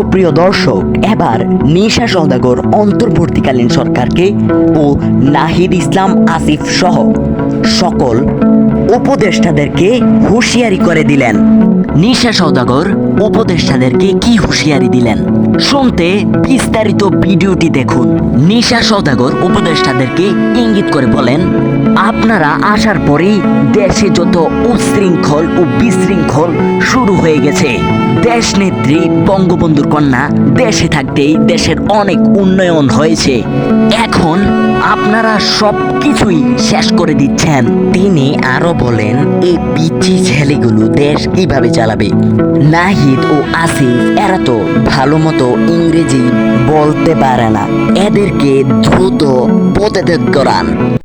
সুপ্রিয় দর্শক, এবার নিশা সওদাগর অন্তর্বর্তীকালীন সরকারকে ও নাহিদ ইসলাম আসিফ সহ সকল উপদেষ্টাদেরকে হুঁশিয়ারি করে দিলেন। নিশা সওদাগর উপদেষ্টাদেরকে কি হুঁশিয়ারি দিলেন শুনতে বিস্তারিত ভিডিওটি দেখুন। নিশা সওদাগর উপদেষ্টাদেরকে ইঙ্গিত করে বলেন, আপনারা আসার পরেই দেশে যত উচ্ছৃঙ্খল ও বিশৃঙ্খল শুরু হয়ে গেছে। দেশনেত্রী বঙ্গবন্ধুর কন্যা দেশে থাকতেই দেশের অনেক উন্নয়ন হয়েছে, এখন আপনারা সবকিছুই শেষ করে দিচ্ছেন। তিনি আরো বলেন, এই পিচ্ছি ছেলেগুলো দেশ কিভাবে চালাবে? নাহিদ ও আসিফ এরা তো ভালো মতো ইংরেজি বলতে পারে না, এদেরকে দ্রুত পদত্যাগ করান।